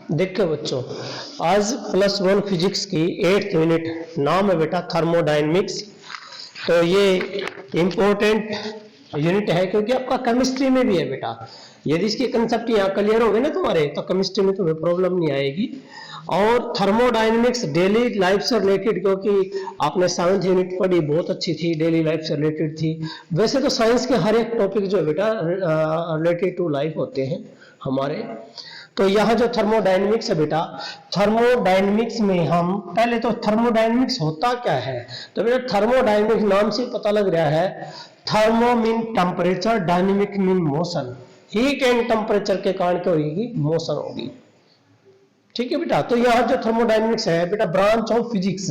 देखो बच्चों, आज +1 फिजिक्स की 8th यूनिट नाम है बेटा थर्मोडायनेमिक्स। तो ये इम्पोर्टेंट यूनिट है क्योंकि आपका केमिस्ट्री में भी है बेटा। यदि इसके कंसेप्ट यहाँ क्लियर हो गए ना तुम्हारे, तो केमिस्ट्री में तुम्हें प्रॉब्लम नहीं आएगी। और थर्मोडायनेमिक्स डेली लाइफ से रिलेटेड, क्योंकि आपने 7th यूनिट पढ़ी, बहुत अच्छी थी, डेली लाइफ से रिलेटेड थी। वैसे तो साइंस के हर एक टॉपिक जो है बेटा रिलेटेड टू लाइफ होते हैं हमारे। तो यहाँ जो थर्मोडायनेमिक्स है बेटा, थर्मोडायनेमिक्स में हम पहले तो थर्मोडायनेमिक्स होता क्या है, तो बेटा थर्मोडायनेमिक्स नाम से पता लग रहा है। Thermo mean temperature, dynamic mean motion. Heat and temperature के कारण क्या होगी, मोशन होगी। ठीक है बेटा। तो यहाँ जो थर्मोडायनेमिक्स है बेटा ब्रांच ऑफ फिजिक्स,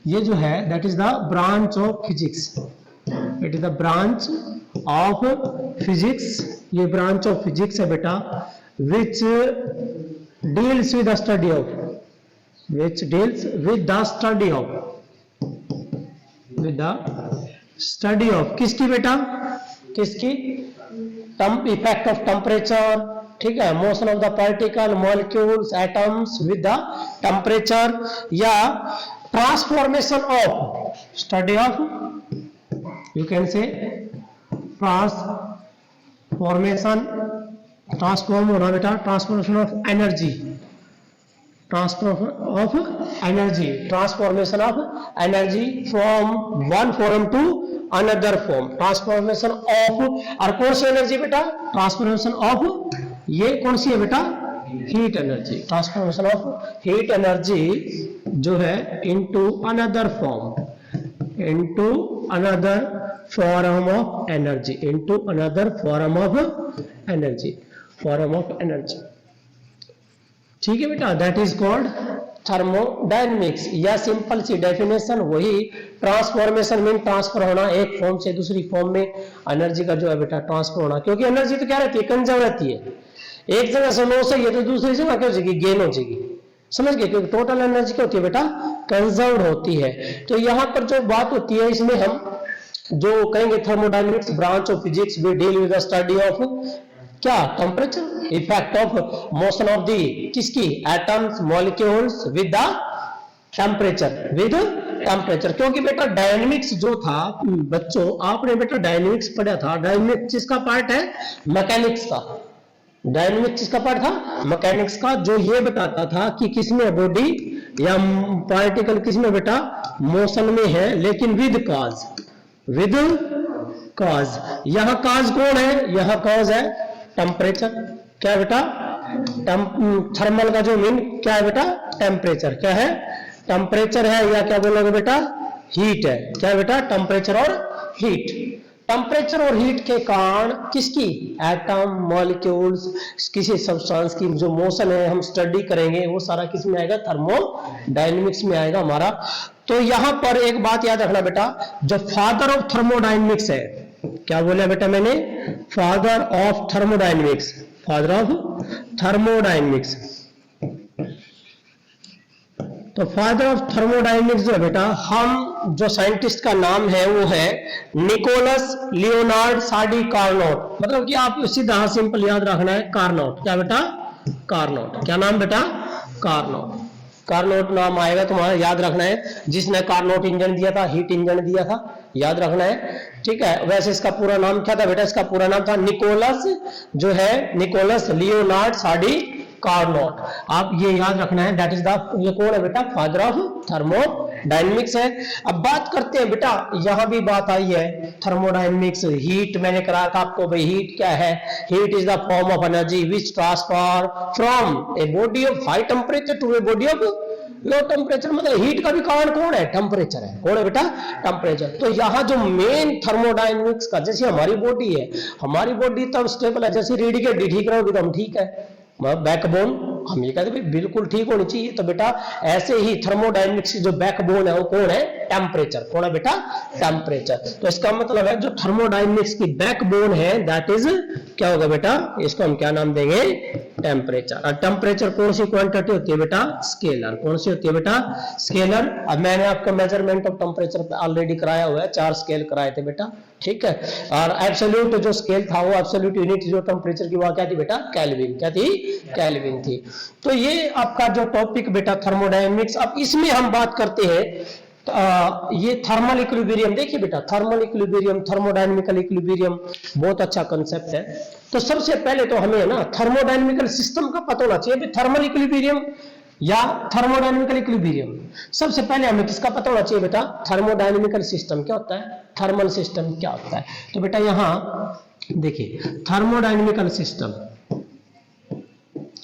ये जो है that is the branch of physics. It is the branch of physics. ये ब्रांच ऑफ फिजिक्स है बेटा which deals with the study of, which deals with the study of, with the study of किसकी बेटा, किसकी, effect of temperature, ठीक है, motion of the particle, molecules, atoms with the temperature, या transformation of, study of, you can say transformation, transform होना बेटा, transformation of energy, transformation of energy from one form to another form, transformation of, और कौन सी energy बेटा, transformation of, ये कौन सी है बेटा, heat energy, transformation of heat energy जो है into another form, into another form of energy, into another form of energy, form of energy. ठीक है बेटा, दैट इज कॉल्ड थर्मोडायनेमिक्स। या सिंपल सी डेफिनेशन वही, ट्रांसफॉर्मेशन मीन ट्रांसफर होना एक form से दूसरी फॉर्म में, एनर्जी का जो है बेटा ट्रांसफर होना। क्योंकि एनर्जी तो क्या रहती है, कंजर्व रहती है, एक जगह से लॉस है तो दूसरी जगह क्या हो जाएगी, गेन हो जाएगी। समझ गए, क्योंकि टोटल एनर्जी क्या होती है बेटा, कंजर्व होती है। तो यहाँ पर जो बात होती है, इसमें हम जो कहेंगे thermodynamics branch of physics we deal with the study of क्या, temperature, effect of motion of the किसकी, atoms, molecules with the temperature, with temperature. क्योंकि बेटा डायनेमिक्स जो था बच्चों, आपने बेटा डायनेमिक्स पढ़ा था, डायनेमिक्स किसका पार्ट है, मैकेनिक्स का। डायनेमिक्स किसका पार्ट था, मैकेनिक्स का, जो ये बताता था कि किसमें बॉडी या पार्टिकल किसमें बेटा मोशन में है, लेकिन विद कॉज, विद कॉज। यहां कॉज कौन है, यहां कॉज है टेम्परेचर। क्या बेटा, थर्मल का जो मीन क्या है बेटा, टेम्परेचर। क्या है, टेम्परेचर है, या क्या बोलोगे बेटा, हीट है। क्या बेटा, टेम्परेचर और हीट। टेम्परेचर और हीट के कारण किसकी, एटम, मॉलिक्यूल्स, किसी सब्सटेंस की जो मोशन है हम स्टडी करेंगे, वो सारा किस में आएगा, थर्मोडायनेमिक्स में आएगा हमारा। तो यहां पर एक बात याद रखना बेटा, जो फादर ऑफ थर्मोडायनेमिक्स है, क्या बोला बेटा मैंने, father of thermodynamics, father of thermodynamics. तो फादर ऑफ थर्मोडायनेमिक्स जो है बेटा, हम जो साइंटिस्ट का नाम है वो है निकोलस लियोनार्ड साडी कार्नोट। मतलब कि आप सीधा सिंपल याद रखना है, कार्नोट। क्या बेटा, कार्नोट। क्या नाम बेटा, कार्नोट। कार्नोट नाम आएगा तुम्हारा, याद रखना है। जिसने कार्नोट इंजन दिया था, हीट इंजन दिया था, याद रखना है। ठीक है, वैसे इसका पूरा नाम क्या था बेटा, इसका पूरा नाम था निकोलस, जो है निकोलस लियोनार्ड साडी कार्नोट। आप ये याद रखना है, दैट इज द, ये कौन है बेटा, फादर ऑफ थर्मोडायनेमिक्स है। अब बात करते हैं बेटा, यहां भी बात आई है थर्मोडायनेमिक्स, हीट मैंने कराया था आपको, भाई हीट क्या है, heat is the form of energy which transfer from a body of high temperature to a body of low temperature. मतलब हीट का भी कारण कौन है, टेम्परेचर है। कौन है बेटा, टेम्परेचर। तो यहाँ जो मेन थर्मोडायनेमिक्स का, जैसे हमारी बॉडी है, हमारी बॉडी तब स्टेबल है, जैसे रीढ़ की हड्डी ठीक रहोगी तो हम ठीक है, बैकबोन हम ये कहते हैं बिल्कुल ठीक होनी चाहिए। तो बेटा ऐसे ही थर्मोडायनेमिक्स की जो बैकबोन है वो कौन है, टेम्परेचर। कौन है बेटा, टेम्परेचर। तो इसका मतलब है जो थर्मोडायनेमिक्स की बैकबोन है दैट इज क्या होगा बेटा, इसको हम क्या नाम देंगे, टेम्परेचर। और टेम्परेचर कौन सी क्वांटिटी होती है बेटा? स्केलर। कौन सी होती है बेटा? स्केलर। अब मैंने आपको मेजरमेंट ऑफ टेम्परेचर ऑलरेडी कराया हुआ है, 4 स्केल कराए थे बेटा, ठीक है। और एब्सोल्यूट जो स्केल था वो एब्सोल्यूट यूनिट जो टेम्परेचर की वो क्या थी बेटा? केल्विन। क्या थी? केल्विन थी। तो ये आपका जो टॉपिक बेटा थर्मोडायनेमिक्स, अब इसमें हम बात करते हैं ये थर्मल इक्विलिब्रियम। देखिए बेटा, थर्मल इक्विलिब्रियम, थर्मोडायनेमिकल इक्विलिब्रियम बहुत अच्छा कंसेप्ट है। तो सबसे पहले तो हमें ना थर्मोडायनेमिकल सिस्टम का पता होना चाहिए। थर्मल इक्विलिब्रियम या थर्मोडायनेमिकल इक्विलिब्रियम, सबसे पहले हमें किसका पता होना चाहिए बेटा? थर्मोडायनेमिकल सिस्टम क्या होता है, थर्मल सिस्टम क्या होता है। तो बेटा यहां देखिए, थर्मोडायनेमिकल सिस्टम,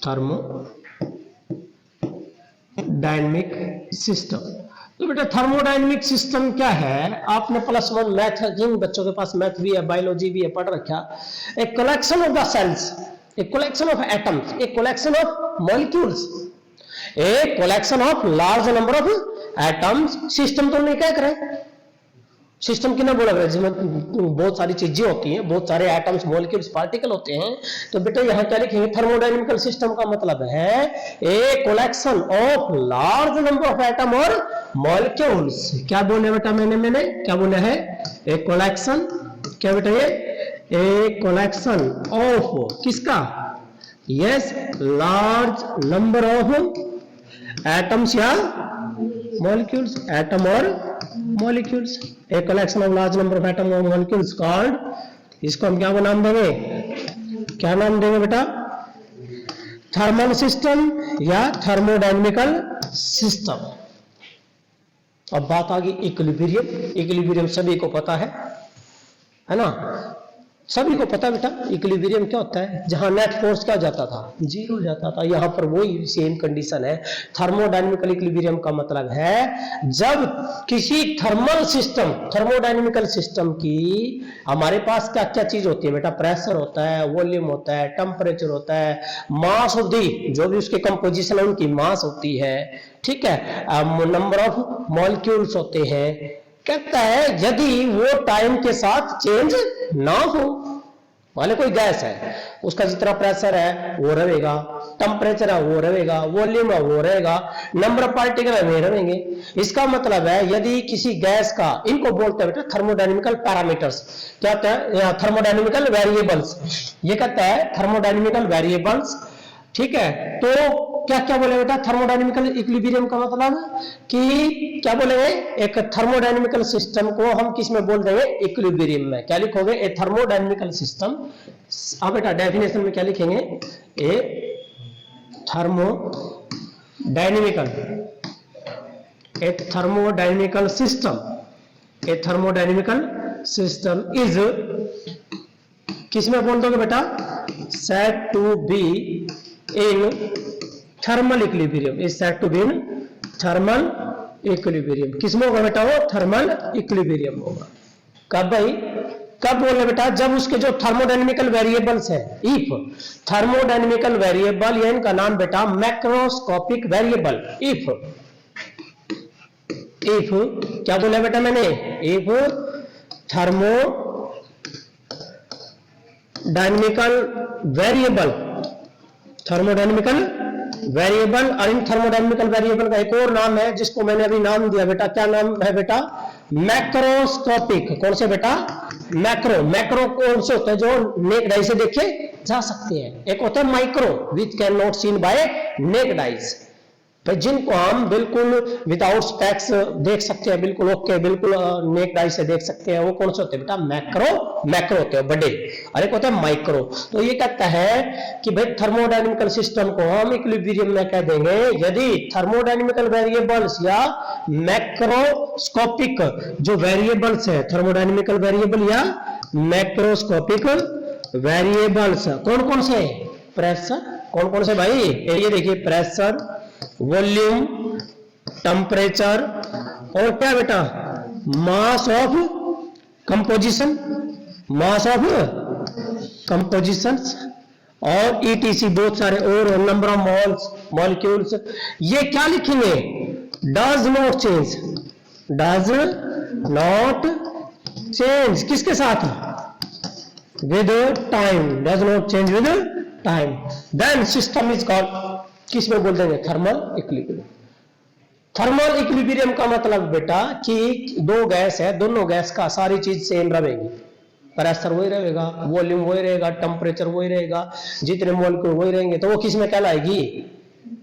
थर्मोडायनेमिक सिस्टम। तो बेटा थर्मोडायनेमिक सिस्टम क्या है? आपने +1 मैथ, जिन बच्चों के पास मैथ भी है, बायोलॉजी भी है, पढ़ रखा। A collection of the cells, a collection of atoms, a collection of molecules, a collection of large number of atoms. System तो नहीं क्या करे, सिस्टम की ना बोला गया जिसमें बहुत सारी चीजें होती हैं, बहुत सारे एटम्स, मॉलिक्यूल्स, पार्टिकल होते हैं। तो बेटा यहाँ क्या लिखेंगे? थर्मोडायनेमिकल सिस्टम का मतलब है a collection of large number of atom और मॉलिक्यूल्स। क्या बोले बेटा? मैंने क्या बोला है? ए कलेक्शन, क्या बेटा ये? ए कलेक्शन ऑफ किसका? Yes, large number of atoms या मॉलिक्यूल्स, एटम और molecules. A collection of large number of atom और मॉलिक्यूल्स कॉल्ड, इसको हम क्या नाम देंगे? क्या नाम देंगे बेटा? थर्मल सिस्टम या थर्मोडायनेमिकल सिस्टम। अब बात आ गई इक्विलिब्रियम। इक्विलिब्रियम सभी को पता है ना? सभी को पता बेटा इक्विलिब्रियम क्या होता है? जहां नेट फोर्स क्या जाता था? 0 जाता था। यहां पर वही सेम कंडीशन है। थर्मोडायनेमिकल इक्विलिब्रियम का मतलब है जब किसी थर्मल सिस्टम, थर्मोडायनेमिकल सिस्टम की हमारे पास क्या क्या चीज होती है बेटा? प्रेशर होता है, वॉल्यूम होता है, टेम्परेचर होता है, मास ऑफ दी, जो भी उसके कंपोजिशन है उनकी मास होती है, ठीक है, नंबर ऑफ मॉलिक्यूल्स होते हैं। कहता है यदि वो टाइम के साथ चेंज ना हो, माने कोई गैस है, उसका जितना प्रेशर है वो रहेगा, टेम्परेचर है वो रहेगा, वॉल्यूम है वो रहेगा, नंबर ऑफ पार्टिकल है वे रहेंगे। इसका मतलब है यदि किसी गैस का, इनको बोलते हैं बेटा थर्मोडायनेमिकल पैरामीटर्स। क्या होता है? Thermodynamical variables. ये कहता है थर्मोडायनेमिकल वेरिएबल्स, ठीक है। तो क्या क्या बोले बेटा? थर्मोडायनेमिकल इक्विलिब्रियम का मतलब कि क्या बोलेंगे? एक थर्मोडायनेमिकल सिस्टम को हम किस में बोल देंगे? इक्विलिब्रियम में। क्या लिखोगे? A thermodynamical system. अब बेटा डेफिनेशन में क्या लिखेंगे? A thermodynamical, a thermodynamical system, a thermodynamical system is, किस में बोल दोगे बेटा? Set to be in thermal equilibrium, is set to be in thermal equilibrium. किसमें होगा बेटा? वो थर्मल इक्विलिब्रियम होगा। कब भाई? कब बोले बेटा? जब उसके जो थर्मोडायनेमिकल वेरिएबल्स है, इफ थर्मोडायनेमिकल वेरिएबल, या इनका नाम बेटा मैक्रोस्कोपिक वेरिएबल। इफ क्या बोला बेटा मैंने? If thermodynamical variable, thermodynamical variable, और इन थर्मोडायनेमिकल वेरिएबल का एक और नाम है जिसको मैंने अभी नाम दिया बेटा। क्या नाम है बेटा? मैक्रोस्कोपिक। कौन से बेटा? मैक्रो। मैक्रो कौन से होते हैं? जो नेक्ड आई से देखे जा सकते हैं। एक होता है micro, which can not seen by naked eyes, भाई जिनको हम बिल्कुल विदाउट स्पेक्स देख सकते हैं, बिल्कुल ओके, बिल्कुल नेक्ड आई से देख सकते हैं, वो कौन से होते हैं बेटा? मैक्रो। मैक्रो होते हैं बड़े, और एक होता है माइक्रो। तो ये कहता है कि भाई थर्मोडायनेमिकल सिस्टम को हम इक्विलिब्रियम में कह देंगे यदि थर्मोडायनेमिकल वेरिएबल्स या मैक्रोस्कोपिक जो वेरिएबल्स है, थर्मोडायनेमिकल वेरिएबल या मैक्रोस्कोपिक वेरिएबल्स कौन कौन से? प्रेशर। कौन कौन से भाई? ये देखिए, प्रेशर, वॉल्यूम, टेम्परेचर, और क्या बेटा? Mass of composition, mass of compositions, और ईटीसी बहुत सारे और, नंबर ऑफ मोल्स, मॉलिक्यूल्स। ये क्या लिखेंगे? Does not change, does not change किसके साथ? With time, does not change with time. Then system is called, किस में बोल देंगे, थर्मल इक्विलिब्रियम। थर्मल इक्विलिब्रियम का मतलब बेटा कि दो गैस है, दोनों गैस का सारी चीज सेम रहेगी, प्रेशर वही रहेगा, वॉल्यूम वही रहेगा, टेम्परेचर वही रहेगा, जितने मॉलिक्यूल वही रहेंगे, तो वो किस में कहलाएगी,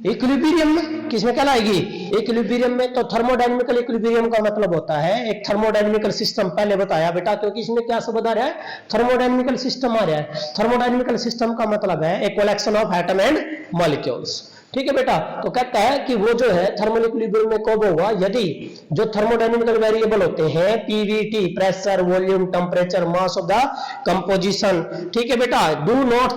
इक्विलिब्रियम में। किस में कहलाएगी, इक्विलिब्रियम में। तो थर्मोडायनेमिकल इक्विलिब्रियम का मतलब होता है एक थर्मोडायनेमिकल सिस्टम, पहले बताया बेटा, क्योंकि इसमें क्या शब्द आ रहा है, थर्मोडायनेमिकल सिस्टम आ रहा है। थर्मोडायनेमिकल सिस्टम का मतलब है एक collection of atom and molecules, ठीक है बेटा। तो कहता है कि वो जो है थर्मल इक्विलिब्रियम में कब होगा, यदि जो थर्मोडायनेमिकल वेरिएबल होते हैं Pvt, pressure, volume, temperature, mass of the composition, ठीक है बेटा, डू नॉट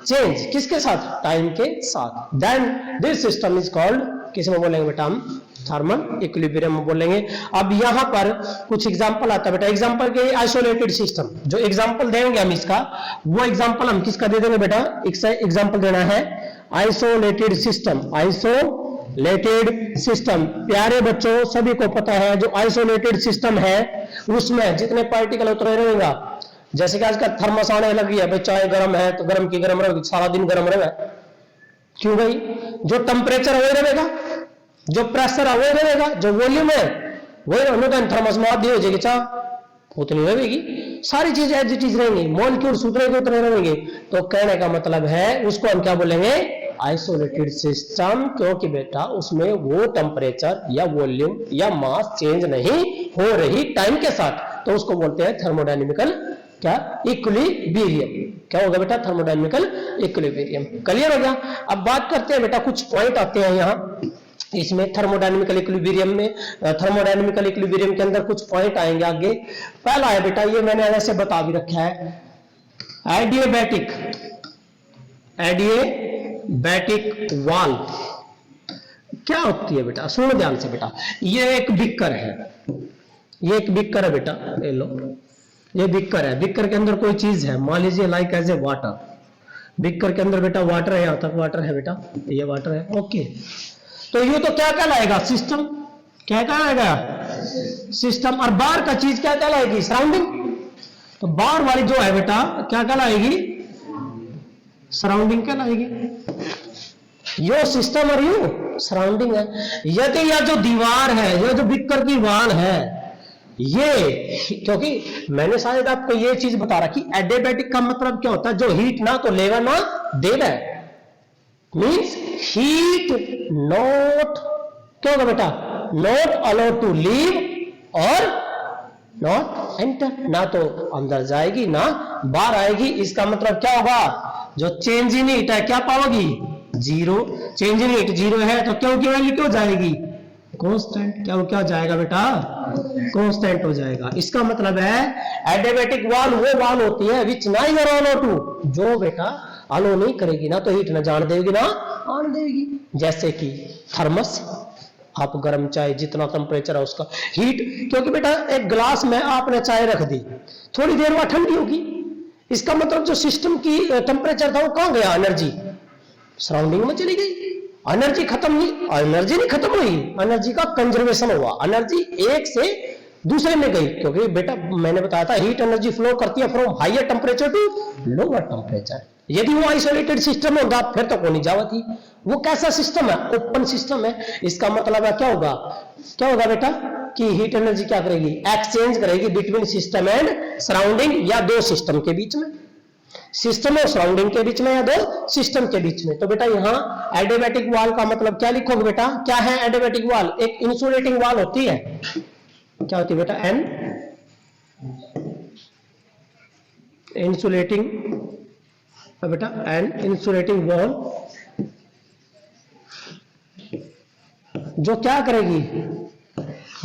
चेंज, किसके साथ, टाइम के साथ। Then this system is called, किस में बोलेंगे बेटा हम, थर्मल इक्विलिब्रियम में बोलेंगे। अब यहां पर कुछ एग्जांपल आता है बेटा, एग्जांपल के आइसोलेटेड सिस्टम, जो एग्जांपल देंगे हम इसका, वो एग्जांपल हम किसका दे देंगे बेटा, एग्जांपल देना है आइसोलेटेड सिस्टम। आइसोलेटेड सिस्टम, प्यारे बच्चों सभी को पता है जो आइसोलेटेड सिस्टम है उसमें जितने पार्टिकल उतरे रहेगा, जैसे कि आज का थर्मस आने लगी है भाई, चाय गर्म है तो गर्म की गर्म रहेगी, सारा दिन गर्म रहेगा, क्यों भाई, जो टेम्परेचर है वही रहेगा, जो प्रेशर है वही रहेगा, जो वॉल्यूम है वही रहेगा, थर्मस में आधी हो जाएगी चाह उतनी रहेगी, सारी चीज एज इट इज रहेंगी, मॉलिक्यूल्स उतने के उतने रहेंगे। तो कहने का मतलब है उसको हम क्या बोलेंगे, आइसोलेटेड सिस्टम, क्योंकि बेटा उसमें वो टेम्परेचर या वॉल्यूम या मास चेंज नहीं हो रही टाइम के साथ, तो उसको बोलते हैं थर्मोडायनेमिकल क्या, इक्विलिब्रियम। क्या होगा बेटा, थर्मोडायनेमिकल इक्विलिब्रियम। क्लियर हो गया। अब बात करते हैं बेटा, कुछ पॉइंट आते हैं यहाँ इसमें थर्मोडायनेमिकल इक्विलिब्रियम में, थर्मोडायनेमिकल इक्विलिब्रियम के अंदर कुछ पॉइंट आएंगे आगे। पहला है बेटा, ये मैंने ऐसे बता भी रखा है, एडिएबैटिक वाल्व क्या होती है बेटा, सुनो ध्यान से बेटा। ये एक बिकर है, ये एक बिकर है बेटा, ले लो, ये बिकर है, बिकर के अंदर कोई चीज है, मान लीजिए like as a water, beaker के अंदर बेटा वाटर है, यहां तक वाटर है बेटा, ये वाटर है, ओके। तो ये तो क्या कहलाएगा, सिस्टम, क्या कहलाएगा, सिस्टम। और बाहर का चीज क्या कहलाएगी, सराउंडिंग। तो बाहर वाली जो है बेटा क्या कहलाएगी, सराउंडिंग कहलाएगी। यो सिस्टम और यू सराउंडिंग है। यदि यह जो दीवार है, यह जो बिकर की वाल है, ये, क्योंकि मैंने शायद आपको ये चीज बता रखी, एडिएबैटिक का मतलब क्या होता है, जो हीट ना तो लेगा ना देगा, मीन्स हीट नॉट, क्या होगा बेटा, नॉट अलाउड टू लीव और नॉट एंटर, ना तो अंदर जाएगी ना बाहर आएगी। इसका मतलब क्या होगा, जो चेंज इन हीट है क्या पाओगी, zero. Change in heat zero है तो क्यों की वैल्यू क्यों जाएगी, कांस्टेंट। क्या जाएगा बेटा, कांस्टेंट हो जाएगा। इसका मतलब है एडिएबैटिक वाल वो वाल होती है विच नाइदर अलो टू, जो बेटा अलो नहीं करेगी, ना तो हीट ना जान देगी ना आने देगी। जैसे कि थर्मस, आप गर्म चाय जितना टेम्परेचर है उसका हीट, क्योंकि बेटा एक ग्लास में आपने चाय रख दी, थोड़ी देर बाद ठंडी होगी, इसका मतलब जो सिस्टम की टेम्परेचर था वो कहां गया, एनर्जी सराउंडिंग में चली गई, एनर्जी खत्म नहीं, एनर्जी नहीं खत्म हुई, एनर्जी का कंजर्वेशन हुआ, एनर्जी एक से दूसरे में गई। क्योंकि बेटा मैंने बताया था हीट एनर्जी फ्लो करती है from higher temperature to lower temperature. यदि वो आइसोलेटेड सिस्टम होगा फिर तो कोई जावा थी। वो कैसा सिस्टम है, ओपन सिस्टम है। इसका मतलब है क्या होगा, क्या होगा बेटा कि हीट एनर्जी क्या करेगी, एक्सचेंज करेगी बिटवीन सिस्टम एंड सराउंडिंग, या दो सिस्टम के बीच में, सिस्टम और सराउंडिंग के बीच में, या दो सिस्टम के बीच में। तो बेटा यहां एडिएबैटिक वाल का मतलब क्या लिखोगे बेटा, क्या है एडिएबैटिक वाल, एक इंसुलेटिंग वाल होती है, क्या होती है बेटा, एन इंसुलेटिंग बेटा, एन इंसुलेटिंग वॉल, जो क्या करेगी,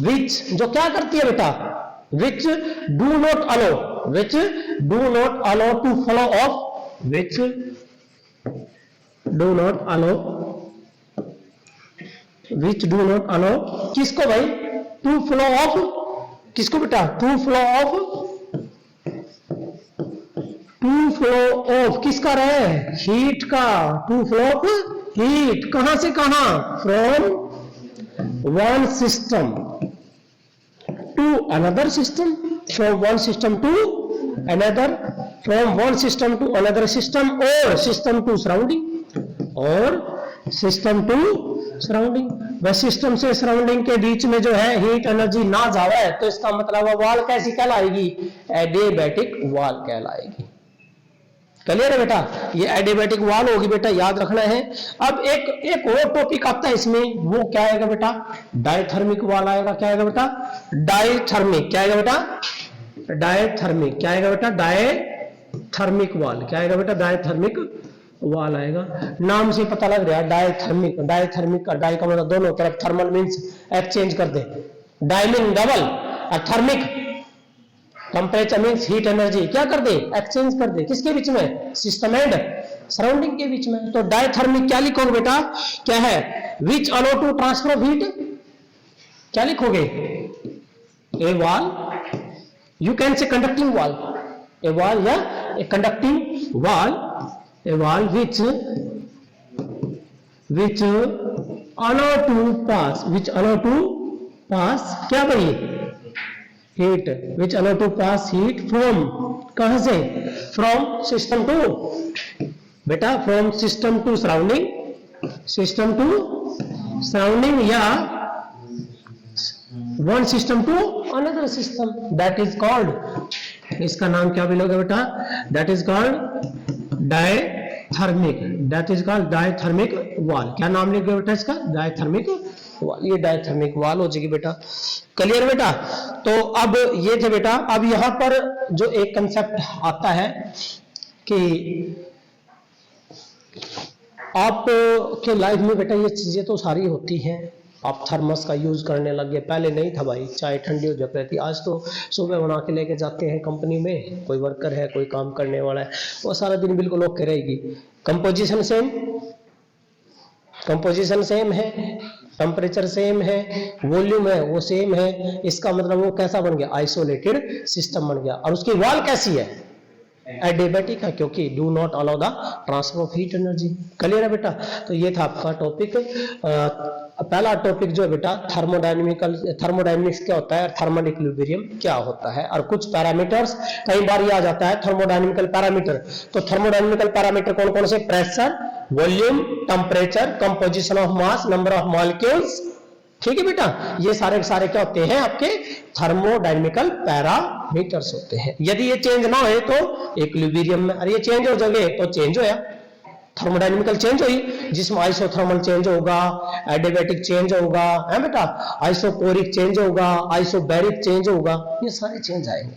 विच, जो क्या करती है बेटा, which do not allow, which do not allow to flow of, which do not allow, which do not allow किसको भाई, to flow of, किसको बेटा, to flow of किसका रहे, हीट का, to flow of हीट, कहां से कहां, from one system to another system, from one system to another from one system to another system और सिस्टम टू सराउंडिंग, और सिस्टम टू सराउंडिंग। वह system से सराउंडिंग के बीच में जो है हीट एनर्जी ना जावे तो इसका मतलब वॉल कैसी कहलाएगी? एडियाबैटिक वॉल कहलाएगी। क्लियर है बेटा? ये एडियाबैटिक वॉल होगी बेटा, याद रखना है। अब एक और टॉपिक आता है इसमें, वो क्या आएगा बेटा? डायथर्मिक वॉल आएगा। क्या आएगा बेटा? डायथर्मिक। क्या आएगा बेटा? डायथर्मिक। क्या आएगा बेटा? Diathermic wall. क्या आएगा बेटा? डायथर्मिक वॉल आएगा। नाम से पता लग रहा है डायथर्मिक। डायथर्मिक का डाई का मतलब दोनों तरफ, थर्मल मींस एक्सचेंज कर दे, डाई मीन डबल, और thermic temperature means heat energy क्या कर दे? एक्सचेंज कर दे। किसके बीच में? सिस्टम एंड सराउंडिंग के बीच में। तो डायथर्मिक क्या लिखोगे बेटा? क्या है? Which allow to transfer of heat. क्या लिखोगे? A wall, you can say conducting wall, a wall या a conducting wall, a wall which allow to pass क्या भाई? heat, which allow to pass heat from, कहां से? from system to, बेटा from system to surrounding, system to surrounding या one system to another system, that is called, इसका नाम क्या बोलोगे बेटा? that is called diathermic. That is called diathermic wall. क्या नाम लिखोगे बेटा इसका? Diathermic wall. ये डायथर्मिक वॉल हो जाएगी बेटा। क्लियर बेटा? तो अब ये थे बेटा। अब यहां पर जो एक कंसेप्ट आता है कि आप के लाइफ में बेटा ये चीजें तो सारी होती हैं, आप थर्मस का यूज करने लग गए। पहले नहीं था भाई, चाय ठंडी हो जाती थी। आज तो सुबह बना के लेके जाते हैं कंपनी में, कोई वर्कर है, कोई काम करने वाला है, वो सारा दिन बिल्कुल ओके रहेगी। कंपोजिशन सेम, कंपोजिशन सेम है, टेम्परेचर सेम है, वॉल्यूम है वो सेम है। इसका मतलब वो कैसा बन गया? आइसोलेटेड सिस्टम बन गया। और उसकी वॉल कैसी है? एडियाबैटिक है, क्योंकि do not allow the transfer of heat energy. Clear है बेटा? तो ये था आपका टॉपिक। पहला टॉपिक जो है बेटा थर्मोडायनेमिक्स क्या होता है, थर्मल इक्विलिब्रियम क्या होता है, और कुछ पैरामीटर्स। कई बार ये आ जाता है थर्मोडायनेमिकल पैरामीटर। तो थर्मोडायनेमिकल पैरामीटर कौन कौन से? Pressure, volume, temperature, composition of mass, number of molecules. ठीक है बेटा? ये सारे के सारे क्या होते हैं? आपके थर्मोडायनेमिकल पैरामीटर्स होते हैं। यदि ये चेंज ना हो तो इक्विलिब्रियम में, और ये चेंज हो जाए तो चेंज होया, थर्मोडायनेमिकल चेंज हुई, जिसमें आइसोथर्मल चेंज होगा, एडियाबैटिक चेंज होगा, है बेटा, आइसोकोरिक चेंज होगा, आइसोबैरिक चेंज होगा, ये सारे चेंज आएंगे।